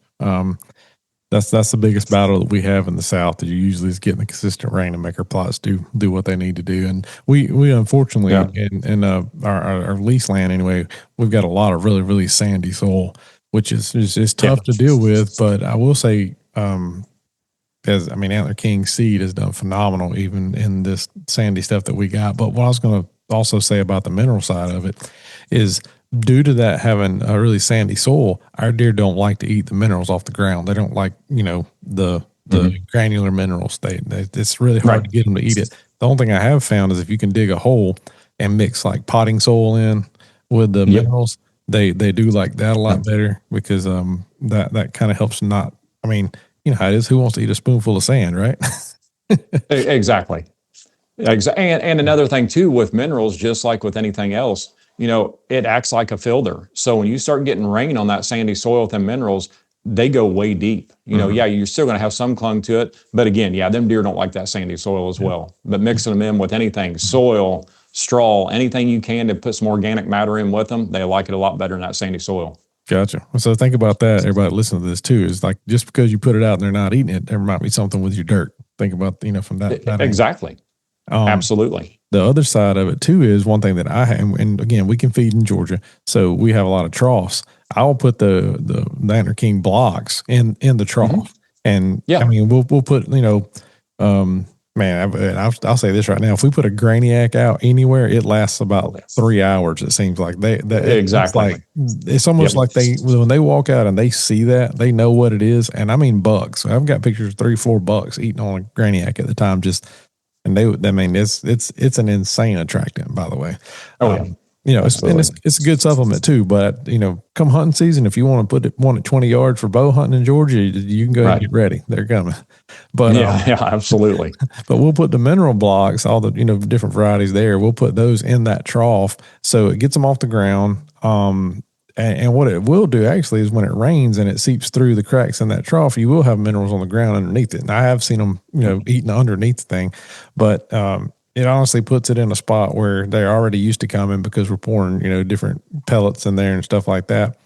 Speaker 1: That's the biggest battle that we have in the South. That you usually is getting the consistent rain to make our plots do what they need to do. And we unfortunately in our lease land anyway, we've got a lot of really, really sandy soil, which is tough to deal with. But I will say, Antler King seed has done phenomenal even in this sandy stuff that we got. But what I was going to also say about the mineral side of it is, due to that having a really sandy soil, our deer don't like to eat the minerals off the ground. They don't like, the granular minerals. It's really hard to get them to eat it. The only thing I have found is if you can dig a hole and mix like potting soil in with the minerals, they do like that a lot better, because that kind of helps not. I mean, you know how it is. Who wants to eat a spoonful of sand, right?
Speaker 3: Exactly. And another thing too with minerals, just like with anything else, it acts like a filter. So when you start getting rain on that sandy soil with them minerals, they go way deep. You're still going to have some clung to it. But again, them deer don't like that sandy soil as well. But mixing them in with anything, soil, straw, anything you can to put some organic matter in with them, they like it a lot better in that sandy soil.
Speaker 1: Gotcha. So think about that. Everybody listening to this too is like, just because you put it out and they're not eating it, there might be something with your dirt. Think about, from that
Speaker 3: Exactly. Absolutely.
Speaker 1: The other side of it too is one thing that I have, and again, we can feed in Georgia, so we have a lot of troughs. I'll put the Antler King blocks in the trough, and I mean we'll put man, I'll say this right now: if we put a Graniac out anywhere, it lasts about 3 hours. It seems like
Speaker 3: exactly.
Speaker 1: It's almost like when they walk out and they see that, they know what it is, and I mean bucks. I've got pictures of 3-4 bucks eating on a Graniac at the time, and it's an insane attractant, by the way. It's a good supplement too, but come hunting season, if you want to put one at 20 yards for bow hunting in Georgia, you can go ahead and get ready. They're coming. But
Speaker 3: absolutely.
Speaker 1: But we'll put the mineral blocks, all the different varieties there. We'll put those in that trough so it gets them off the ground. And what it will do actually is when it rains and it seeps through the cracks in that trough, you will have minerals on the ground underneath it. And I have seen them, eating underneath the thing, but it honestly puts it in a spot where they're already used to coming because we're pouring, different pellets in there and stuff like that.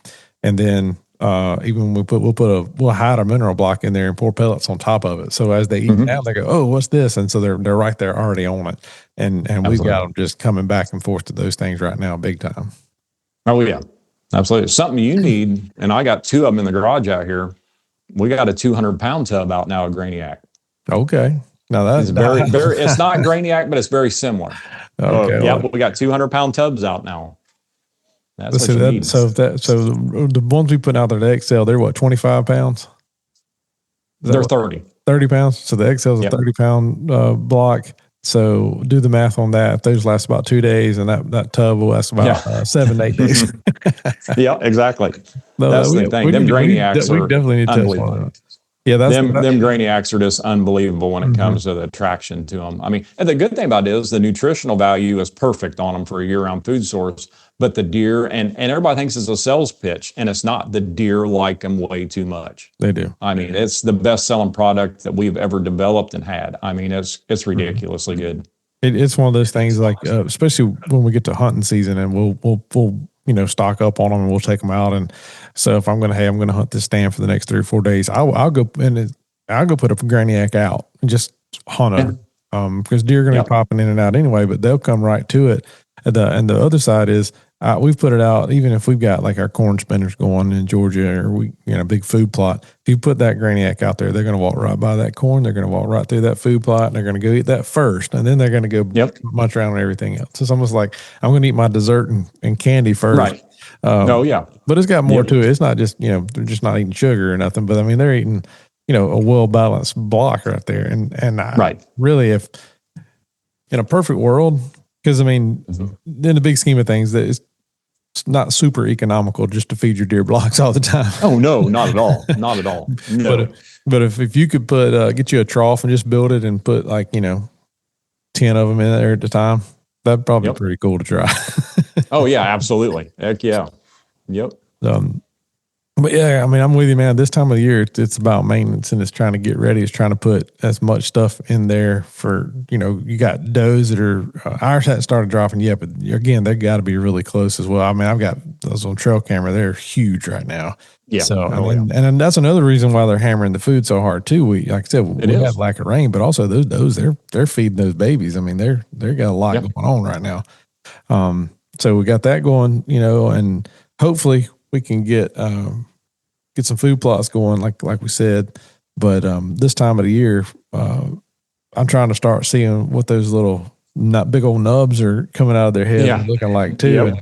Speaker 1: And then even when we'll hide a mineral block in there and pour pellets on top of it. So as they eat it out, they go, "Oh, what's this?" And so they're right there already on it. And we've got them just coming back and forth to those things right now, big time.
Speaker 3: Oh yeah. Absolutely. Something you need, and I got 2 of them in the garage out here. We got a 200-pound tub out now at Graniac.
Speaker 1: Okay. Now that's
Speaker 3: very, it's not Graniac, but it's very similar.
Speaker 1: Okay.
Speaker 3: We got 200-pound tubs out now. That's what
Speaker 1: you
Speaker 3: need.
Speaker 1: So the ones we put out there, the XL, they're what, 25 pounds?
Speaker 3: They're 30.
Speaker 1: 30 pounds. So the XL is a 30-pound block. So do the math on that. If those last about 2 days, and that tub will last about 7 to 8 days.
Speaker 3: Yeah, exactly. That's the thing. Them Graniacs are
Speaker 1: definitely need to
Speaker 3: unbelievable.
Speaker 1: Yeah,
Speaker 3: them Graniacs are just unbelievable when it comes to the attraction to them. I mean, and the good thing about it is the nutritional value is perfect on them for a year-round food source. But the deer, and everybody thinks it's a sales pitch, and it's not. The deer like them way too much.
Speaker 1: They do.
Speaker 3: I mean, it's the best-selling product that we've ever developed and had. I mean, it's ridiculously good.
Speaker 1: It's one of those things, like especially when we get to hunting season, and we'll stock up on them and we'll take them out. And so if I'm going to hunt this stand for the next 3 or 4 days, I'll go put a Graniac out and just hunt them because deer are going to be popping in and out anyway, but they'll come right to it. And the other side is we've put it out, even if we've got like our corn spinners going in Georgia or big food plot. If you put that Graniac out there, they're going to walk right by that corn. They're going to walk right through that food plot, and they're going to go eat that first, and then they're going to go munch around on everything else. It's almost like I'm going to eat my dessert and candy first.
Speaker 3: Right.
Speaker 1: But it's got more to it. It's not just they're just not eating sugar or nothing, but I mean they're eating a well balanced block right there. And really, if in a perfect world. Because, I mean, in the big scheme of things, that it's not super economical just to feed your deer blocks all the time.
Speaker 3: Oh, no, not at all. Not at all. No.
Speaker 1: But if you could get you a trough and just build it and put 10 of them in there at the time, that'd probably be pretty cool to try.
Speaker 3: Oh, yeah, absolutely. Heck yeah. Yep.
Speaker 1: But yeah, I mean, I'm with you, man. This time of the year, it's about maintenance and it's trying to get ready. It's trying to put as much stuff in there for, you got does that are, ours hadn't started dropping yet, but again, they got to be really close as well. I mean, I've got those on trail camera. They're huge right now. Yeah. So, and that's another reason why they're hammering the food so hard too. Like I said, we have lack of rain, but also those they're feeding those babies. I mean, they're got a lot going on right now. So we got that going, and hopefully we can get some food plots going, like we said. But this time of the year, I'm trying to start seeing what those little not big old nubs are coming out of their head and looking like too.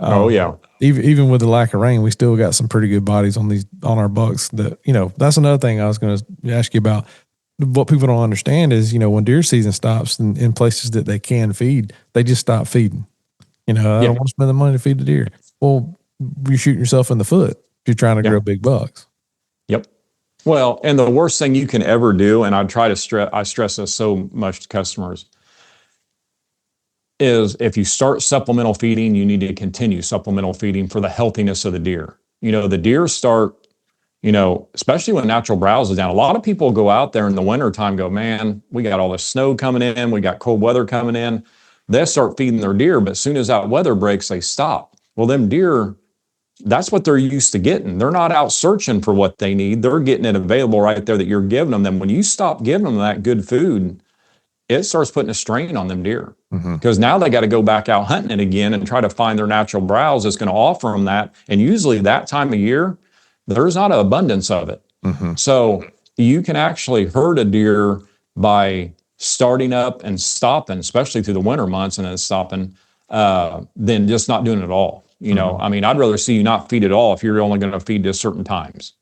Speaker 1: And, even with the lack of rain, we still got some pretty good bodies on our bucks. That that's another thing I was going to ask you about. What people don't understand is when deer season stops in places that they can feed, they just stop feeding. I don't want to spend the money to feed the deer. Well, you're shooting yourself in the foot if you're trying to grow big bucks.
Speaker 3: Yep. Well, and the worst thing you can ever do, and I stress this so much to customers, is if you start supplemental feeding, you need to continue supplemental feeding for the healthiness of the deer. The deer start, especially when natural browse is down. A lot of people go out there in the wintertime, go, man, we got all this snow coming in, we got cold weather coming in. They'll start feeding their deer, but as soon as that weather breaks, they stop. Well, them deer, that's what they're used to getting. They're not out searching for what they need. They're getting it available right there that you're giving them. Then when you stop giving them that good food, it starts putting a strain on them deer, because now they got to go back out hunting it again and try to find their natural browse that's going to offer them that. And usually that time of year, there's not an abundance of it. So you can actually hurt a deer by starting up and stopping, especially through the winter months, and then stopping, than just not doing it at all. You know, I mean, I'd rather see you not feed at all if you're only going to feed at certain times,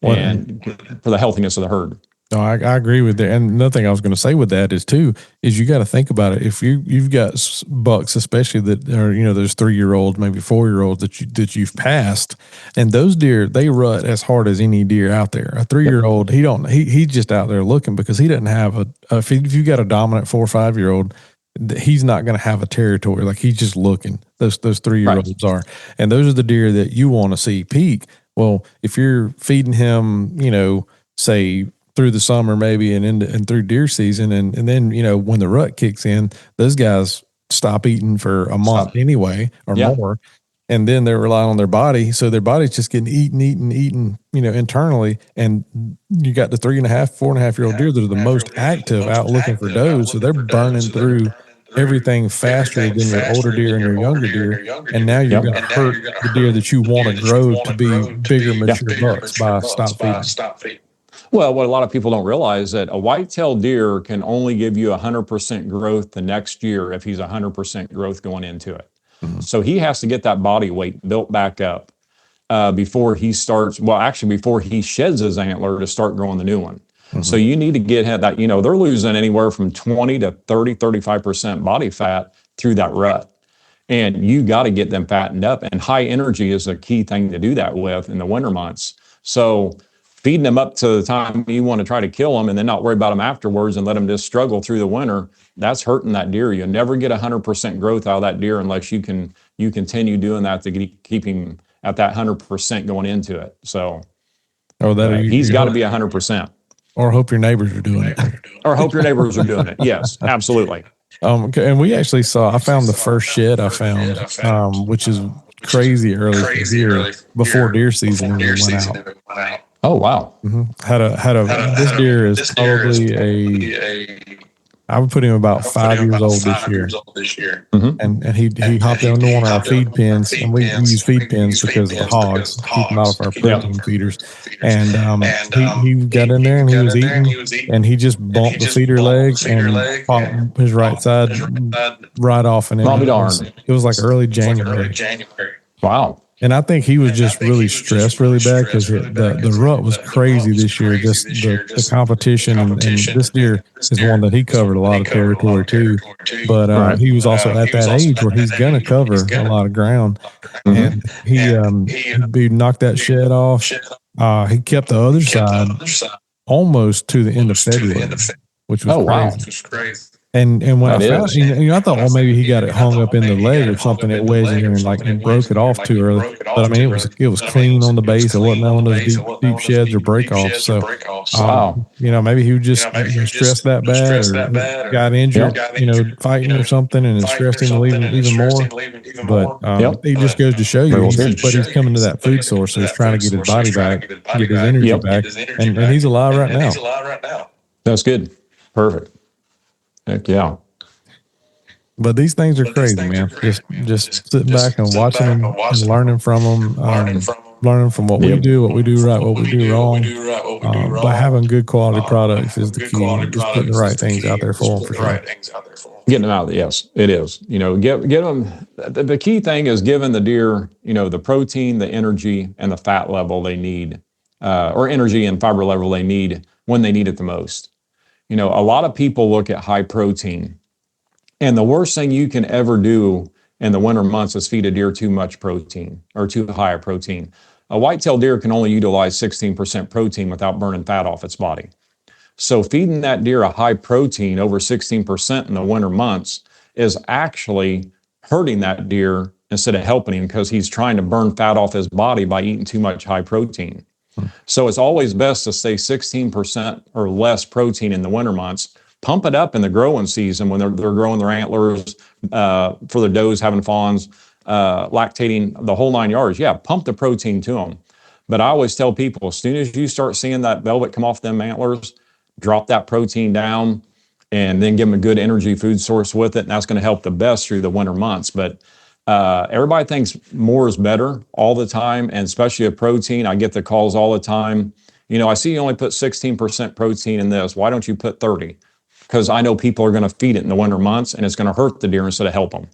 Speaker 3: and for the healthiness of the herd.
Speaker 1: No, I agree with that. And another thing I was going to say with that is you got to think about it. If you've got bucks, especially that are, those 3-year-olds, maybe 4-year-olds that you've passed, and those deer, they rut as hard as any deer out there. A 3-year-old, he's just out there looking, because he doesn't have if you got a dominant 4 or 5-year-old, he's not going to have a territory. Like, he's just looking. Those 3-year-olds are, and those are the deer that you want to see peak. Well, if you're feeding him, say, through the summer maybe and through deer season, and then when the rut kicks in, those guys stop eating for a month anyway or more, and then they're relying on their body, so their body's just getting eaten internally, and you got the 3.5, 4.5-year-old deer that are the most active out looking for does, so they're burning through everything faster than your older deer and your younger deer, and now you're going to hurt the deer that you want to grow to be bigger, mature bucks by stop feeding.
Speaker 3: Well, what a lot of people don't realize is that a whitetail deer can only give you 100% growth the next year if he's 100% growth going into it. So he has to get that body weight built back up before he starts, before he sheds his antler to start growing the new one. So you need to get that, they're losing anywhere from 20 to 30, 35% body fat through that rut. And you got to get them fattened up. And high energy is a key thing to do that with in the winter months. So feeding them up to the time you want to try to kill them and then not worry about them afterwards and let them just struggle through the winter, that's hurting that deer. You'll never get 100% growth out of that deer unless you continue doing that to keep him at that 100% going into it. So he's got to be 100%.
Speaker 1: Or hope your neighbors are doing it.
Speaker 3: Or hope your neighbors are doing it. Yes, absolutely.
Speaker 1: And we actually I found the first shed I found, which is crazy early for deer, before deer season even went out.
Speaker 3: Oh, wow.
Speaker 1: This deer is probably I would put him about 5 years old this year. And he hopped on one of our feed pens, and we use feed pens because of the hogs, keep them out of our protein feeders. And he got in there and he was eating, and he just bumped the feeder legs and popped his right side right off. And it was like early January.
Speaker 3: Wow.
Speaker 1: And I think he was just really stressed really bad, because the rut was crazy this year. Just the competition, and this deer is one that he covered a lot of territory too. But he was also at that age where he's going to cover a lot of ground. And he knocked that shed off. He kept the other side almost to the end of February, which was crazy. And when I found, I thought, well, maybe he got it hung up in the leg or something. It wedged in there and broke it off too early. But I mean, it was clean on the base. It wasn't one of those deep sheds or break offs. So, maybe he was just stressed that bad, or got injured, fighting or something, and it stressed him to leave even more. But it just goes to show you, he's coming to that food source, so he's trying to get his body back, get his energy back, and he's alive right now.
Speaker 3: That's good. Perfect. Heck yeah.
Speaker 1: But these things are crazy, man. Just sitting back and watching them and learning from them, learning from what we do right, what we do wrong. But having good quality products is the key. Just putting the right things out there for them, for sure.
Speaker 3: Getting them out. Yes, it is. Get them. The key thing is giving the deer, the protein, the energy, and the fat level they need, or energy and fiber level they need when they need it the most. A lot of people look at high protein, and the worst thing you can ever do in the winter months is feed a deer too much protein or too high a protein. A whitetail deer can only utilize 16% protein without burning fat off its body. So feeding that deer a high protein over 16% in the winter months is actually hurting that deer instead of helping him, because he's trying to burn fat off his body by eating too much high protein. So it's always best to stay 16% or less protein in the winter months. Pump it up in the growing season when they're growing their antlers, for the does having fawns, lactating, the whole 9 yards. Yeah, pump the protein to them. But I always tell people, as soon as you start seeing that velvet come off them antlers, drop that protein down and then give them a good energy food source with it. And that's going to help the best through the winter months. But everybody thinks more is better all the time, and especially a protein. I get the calls all the time. I see you only put 16% protein in this. Why don't you put 30? Because I know people are going to feed it in the winter months, and it's going to hurt the deer instead of help them.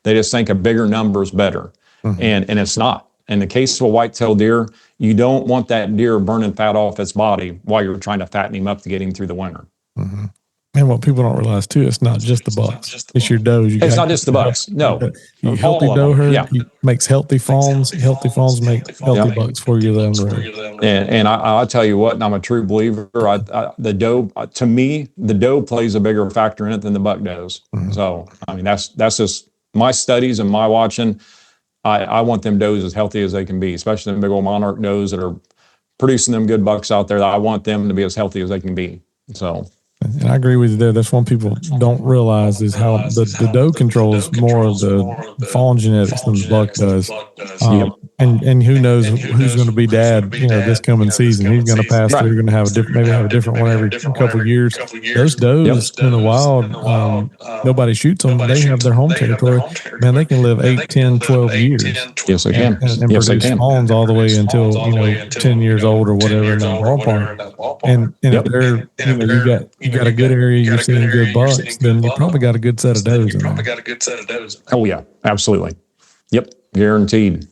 Speaker 3: They just think a bigger number is better, and it's not. In the case of a whitetail deer, you don't want that deer burning fat off its body while you're trying to fatten him up to get him through the winter.
Speaker 1: And what people don't realize too, it's not just the bucks. It's your does.
Speaker 3: It's not just the bucks. No.
Speaker 1: Healthy doe herd makes healthy fawns. Healthy fawns make healthy bucks for you down the road.
Speaker 3: And I'll tell you what, and I'm a true believer. The doe, to me, the doe plays a bigger factor in it than the buck does. So, I mean, that's just my studies and my watching. I want them does as healthy as they can be, especially the big old monarch does that are producing them good bucks out there. I want them to be as healthy as they can be. So.
Speaker 1: And I agree with you there. That's one people don't realize is how the doe controls more of the fawn genetics than the buck does. And who knows who's going to be dad, this coming season. He's going to pass through. You're going to have a different one every couple of years. Those does in the wild, nobody shoots them. They have their home territory. Man, they can live 8, 10, 12 years.
Speaker 3: Yes, they can.
Speaker 1: And produce fawns all the way until 10 years old or whatever in that ballpark. And if they're, you got a good area, you're seeing good bucks, then you probably got a good set of does in there.
Speaker 3: Oh yeah, absolutely. Yep, guaranteed.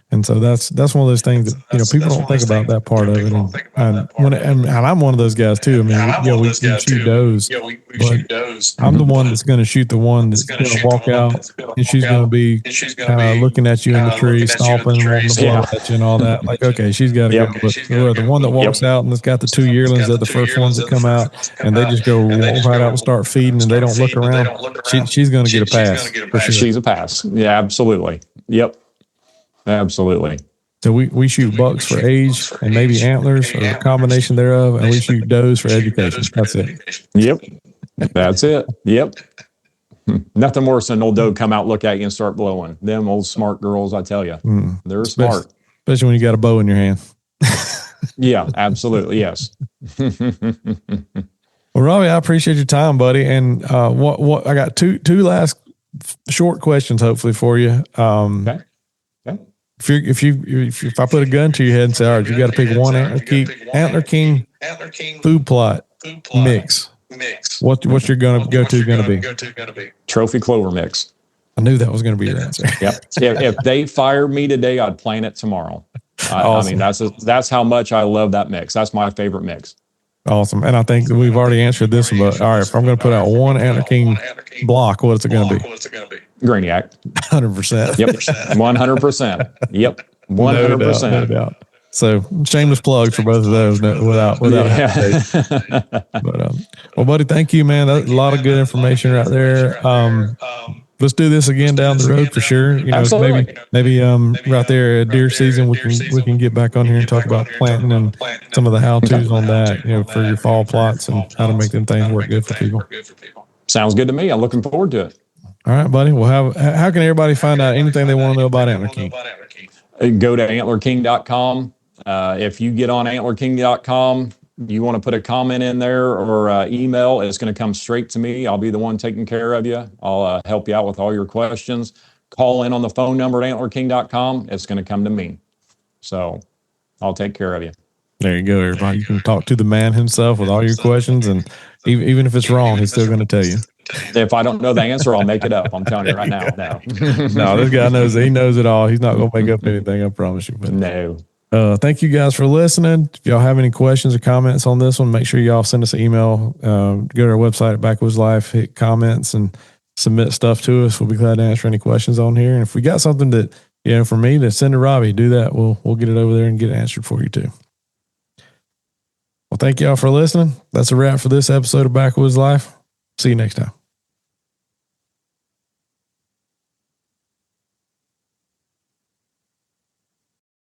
Speaker 1: And so that's one of those things that people don't think about that part of it. And I'm one of those guys too. I mean, we shoot does, but I'm the one that's going to shoot the one that's going to walk out, and she's going to be kind of looking at you in the tree, stomping, wanting to blow at you, and all that. Like, okay, she's got to go. But the one that walks out and it's got the 2 yearlings, they're the first ones that come out, and they just go right out and start feeding, and they don't look around. She's going to get a pass. For sure.
Speaker 3: She's a pass. Yeah, absolutely. Yep. Absolutely.
Speaker 1: So we shoot bucks for age and maybe antlers or a combination thereof, and we shoot does for education. That's it.
Speaker 3: Yep. That's it. Yep. Nothing worse than an old doe come out, look at you, and start blowing. Them old smart girls, I tell you, they're smart.
Speaker 1: Especially when you got a bow in your hand.
Speaker 3: Yeah, absolutely. Yes.
Speaker 1: Well, Robie, I appreciate your time, buddy. And what I got two last short questions, hopefully for you. Okay. If I put a gun to your head and say, all right, you got to pick one Antler King food plot mix. What's your go-to going to be?
Speaker 3: Trophy clover mix.
Speaker 1: I knew that was going to be your answer.
Speaker 3: Yep. If they fired me today, I'd plan it tomorrow.
Speaker 1: Awesome.
Speaker 3: I mean, that's how much I love that mix. That's my favorite mix.
Speaker 1: Awesome. And I think we've already answered this one, but all right, if I'm going to put out one Antler King block, what's it going to be?
Speaker 3: Greeniac.
Speaker 1: 100%.
Speaker 3: Yep. 100%. Yep. 100%.
Speaker 1: No doubt. So shameless plug for both of those without hesitation. But, well, buddy, thank you, man. That's a lot of good information right there. Let's do this again down the road for sure.
Speaker 3: Absolutely.
Speaker 1: Maybe right there at deer season, we can get back on here and talk about planting and some of the how-tos on that, for your fall plots and how to make them things work good for people.
Speaker 3: Sounds good to me. I'm looking forward to it.
Speaker 1: All right, buddy. Well, how can everybody find out anything they want to know about Antler King?
Speaker 3: Go to antlerking.com. If you get on antlerking.com, you want to put a comment in there or email, it's going to come straight to me. I'll be the one taking care of you. I'll help you out with all your questions. Call in on the phone number at antlerking.com. It's going to come to me. So I'll take care of you.
Speaker 1: There you go, everybody. You can talk to the man himself with all your questions, and even if it's wrong, he's still going to tell you.
Speaker 3: If I don't know the answer, I'll make it up. I'm telling you right now. No,
Speaker 1: no, this guy knows it. He knows it all. He's not going to make up anything, I promise you. But
Speaker 3: no.
Speaker 1: Thank you guys for listening. If y'all have any questions or comments on this one, make sure y'all send us an email. Go to our website at Backwoods Life, hit comments, and submit stuff to us. We'll be glad to answer any questions on here. And if we got something that, for me to send to Robie, do that. We'll get it over there and get it answered for you too. Well, thank y'all for listening. That's a wrap for this episode of Backwoods Life. See you next time.